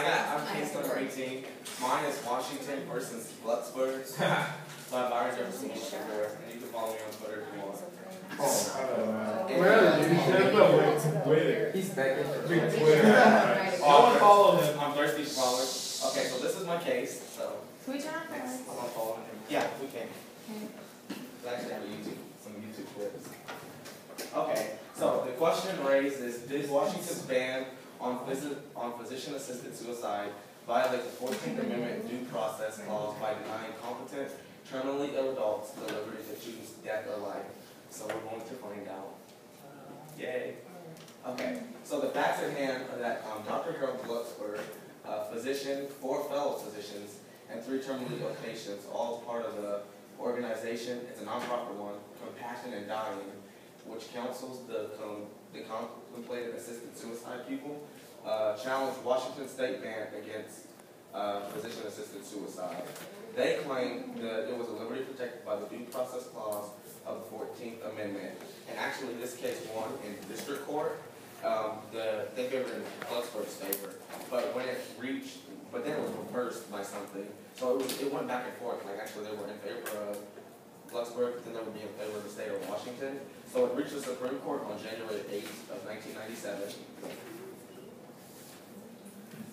I'm case number 18. Mine is Washington versus Glucksberg by Byron. And you can follow me on Twitter if you want. He's begging for Twitter. No one follow him. I'm thirsty follower. Okay, so this is my case. So Can we turn on next, I'm gonna follow him. Yeah, we can. I actually have some YouTube clips. Okay, so the question raised is: did Washington's ban on physician-assisted suicide violate the 14th Amendment due process clause by denying competent, terminally ill adults the liberty to choose death or life? So we're going to find out. Yay. Okay, so the facts at hand are that Dr. Harold Glucksberg, a physician, 4 fellow physicians, and 3 terminally ill patients, all part of the organization, it's a nonprofit one, Compassion in Dying, which counsels the contemplated assisted suicide people, challenged Washington state ban against physician-assisted suicide. They claim that it was a liberty protected by the due process clause of the 14th Amendment. And actually, this case won in district court. They favored in Glucksberg's favor. But when it reached, but then it was reversed by something. So it went back and forth. Like actually, they were in favor of Glucksberg, but then they would be in favor of the state of Washington. So it reached the Supreme Court on January 8th of 1997.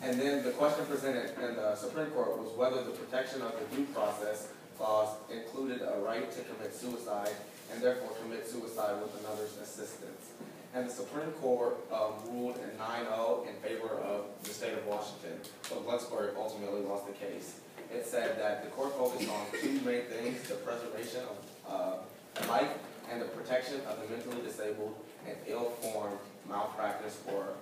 And then the question presented in the Supreme Court was whether the protection of the due process clause included a right to commit suicide and therefore commit suicide with another's assistance. And the Supreme Court ruled in 9-0 in favor of the state of Washington. So Glucksberg ultimately lost the case. It said that the court focused on 2 main things: the preservation of life and the protection of the mentally disabled and ill-formed malpractice or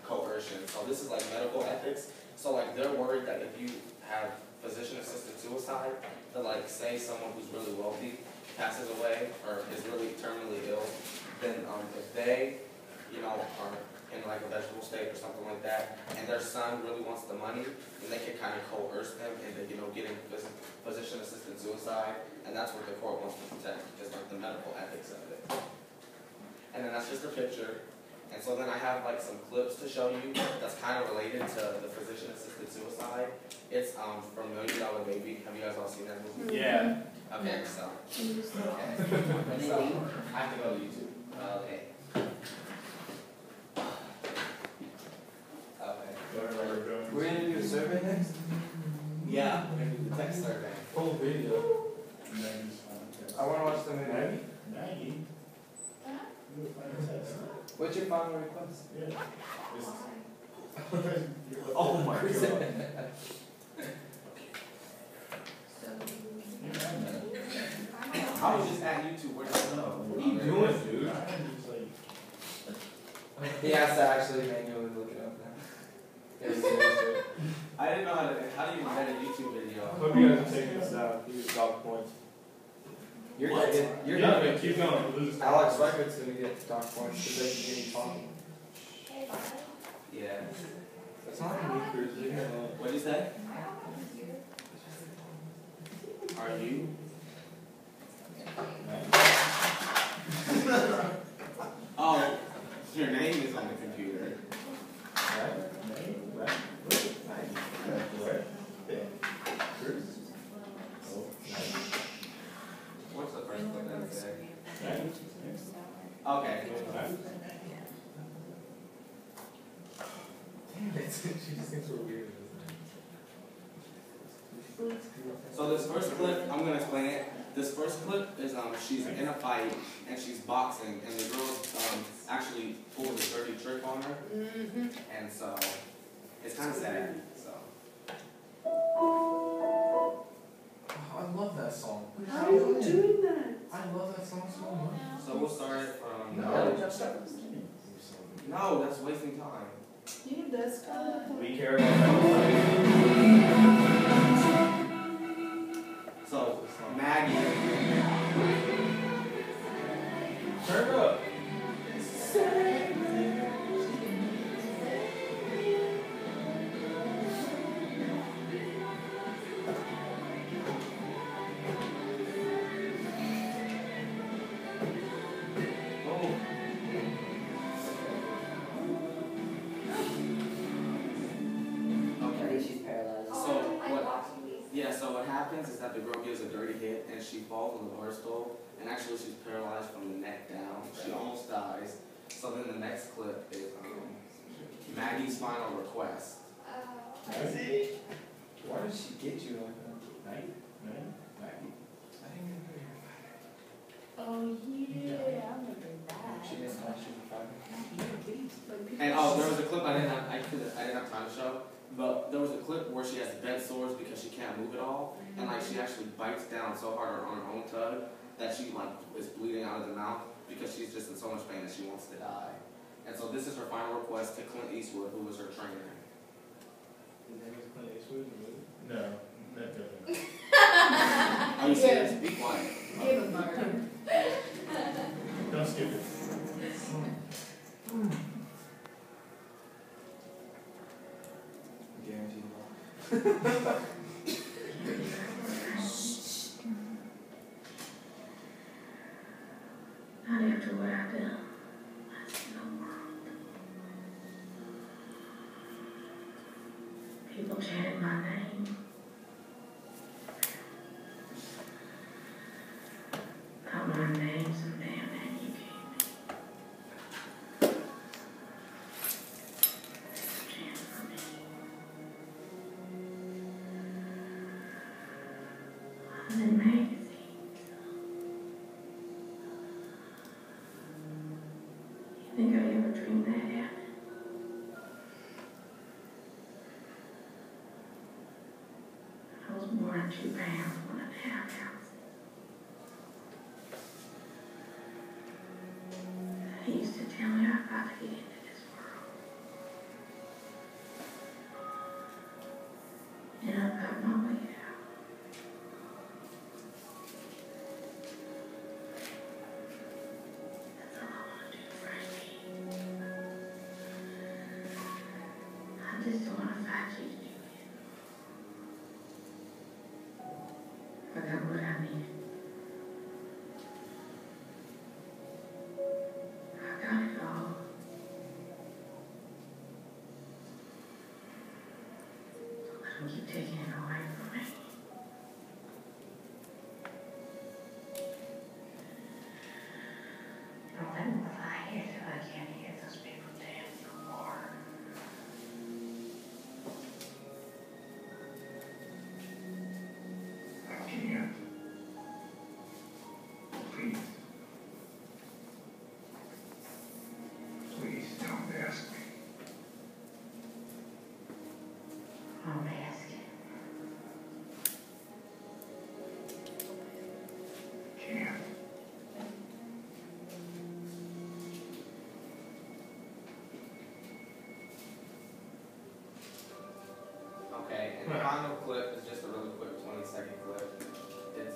coercion. So this is like medical ethics. So like they're worried that if you have physician-assisted suicide, that like say someone who's really wealthy passes away or is really terminally ill, then if they, are in like a vegetable state or something like that, and their son really wants the money, then they can kind of coerce them into, getting physician-assisted suicide, and that's what the court wants to protect, is like the medical ethics of it. And then that's just a picture. And so then I have like some clips to show you that's kind of related to the physician-assisted suicide. It's from $1 Million Baby. Have you guys all seen that movie? Yeah. Okay, so. Okay. So I have to go to YouTube. Okay. Okay. We're gonna do a survey next? Yeah, we're gonna do the text survey. Full video. I wanna watch the movie. Maggie? What's your final request? Yeah. Oh my god. I was just at YouTube. Where did I know? What are you doing, dude? He has to actually manually look it up now. I didn't know how do you even edit a YouTube video? Hope you guys are taking this down. These are dog points. You're What? gonna Keep going. Alex Reichert's gonna get dog points because they can get you talking. Yeah. That's not a new cruise. What'd you say? Are you? Oh, your name is on the computer. What's the first one that say? Okay. She just thinks we're weird. So this first clip, I'm gonna explain it. This first clip is she's in a fight and she's boxing, and the girl actually pulled a dirty trick on her, and so it's kind of sad. So. Oh, I love that song. How are you doing that? I love that song so much. So we'll start it from. No, that's wasting time. You does come. We care about that. So Maggie. Turn up. happens is that the girl gives a dirty hit and she falls on the bar stool, and actually she's paralyzed from the neck down. She almost dies. So then the next clip is Maggie's final request. Maggie? Why did she get you like that? Maggie? Maggie. I didn't even hear her. Oh, yeah, I remember that. She didn't know she was fighting. And there was a clip I didn't have time to show, but there was a clip where she has bed sores because she can't move at all, and like she actually bites down so hard on her own tug that she like is bleeding out of the mouth because she's just in so much pain that she wants to die. And so this is her final request to Clint Eastwood, who was her trainer. His name is Clint Eastwood in the movie? No, that doesn't. Are you serious? Be quiet. Give him Byron. Don't skip it. Guaranteed. Not after what I've done. I see no world. People chanted my name. Thought my name some damn name you gave me. Chant for me. I was in magazines. Think I ever dreamed that happened? I was born 2 pounds, 1.5 ounces. He used to tell me I've got to get into this world. And I've got my way out. That's all I want to do, Frankie. I just don't want to fight you to do it. I got what I needed. I got it all. Don't let them keep taking it away from me. Don't let them fly here till I can't hear those people dance no more. I can't. Please. Please don't ask me. I'm asking. Can't. Okay, and the final clip is just a really quick 20-second clip. It's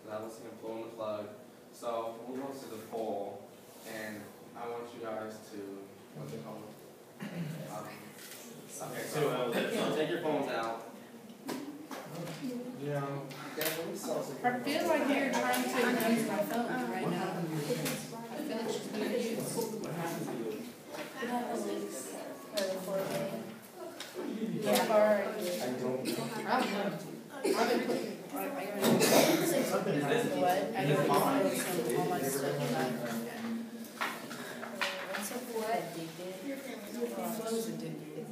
that was him pulling the plug. So we'll go to the poll, and I want you guys to what's it called? Okay, so take your phones out. You know, I feel like you're trying to use my phone right now. I feel like she's being used. Yeah, sorry. I don't. I don't know. I've been putting, I don't know all my stuff about. So what? Close addicted.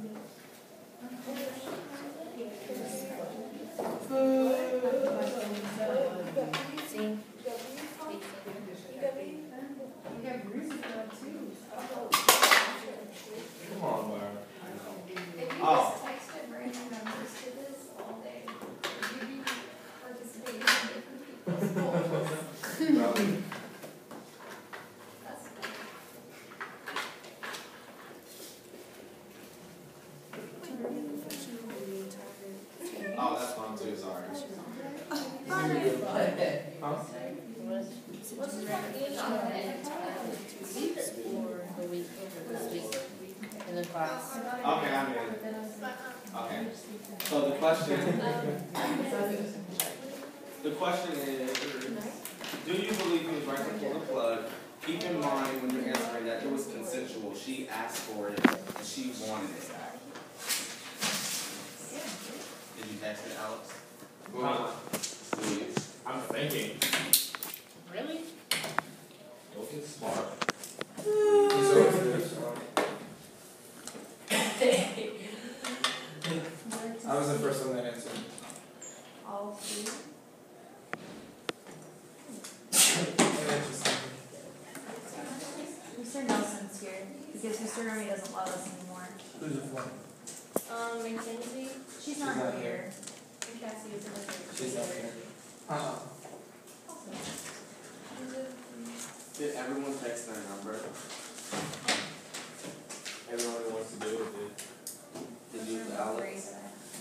See? Come on, Byron. Oh, Texted random numbers to this all day. or the week over this week in the class. Okay, I'm in. Okay. So the question is, do you believe he was right to pull the plug? Keep in mind when you're answering that it was consensual. She asked for it and she wanted it. Did you text it, Alex? Please. I'm thinking. Really? Looking smart. I was the first one that answered. All three. Mr. Nelson's here because Mr. Remy doesn't love us anymore. Who's it for? Mackenzie. She's not not here. And Cassie is in the She's not here. Did everyone text their number? Everyone who wants to do it Did you, Alex?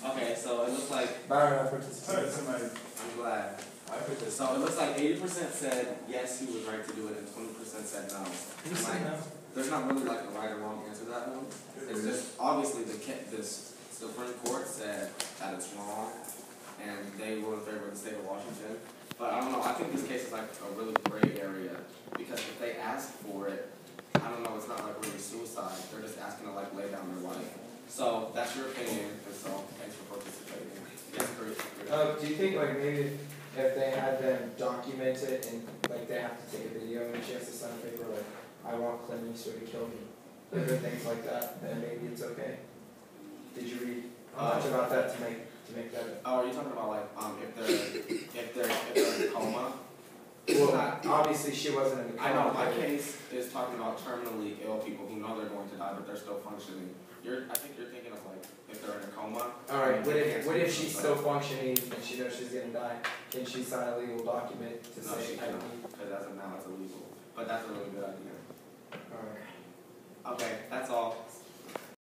Okay, so it looks like, Byron, I participated. I'm glad. I participated. So it looks like 80% said yes, he was right to do it, and 20% said no. You said no. There's not really like a right or wrong answer to that one. It's just obviously this Supreme Court said that it's wrong, and they ruled in favor of the state of Washington. But I don't know. I think this case is like a really gray area because if they ask for it, I don't know. It's not like really suicide. They're just asking to like lay down their life. So that's your opinion, and so thanks for participating. Yes, Chris. Do you think like maybe if they had them document it and like they have to take a video and she has to sign a paper like I want Clint Eastwood to kill me, different things like that, then maybe it's okay. Did you read much about that to make that? Oh, are you talking about like if they're in a coma? Well, obviously she wasn't in the coma. I know my case is talking about terminally ill people who know they're going to die but they're still functioning. I think you're thinking of like if they're in a coma. All right. What if she's still functioning and she knows she's gonna die? Can she sign a legal document to No, say she I cannot, need? because as of now it's illegal. But that's a really good idea. All right. Okay, that's all.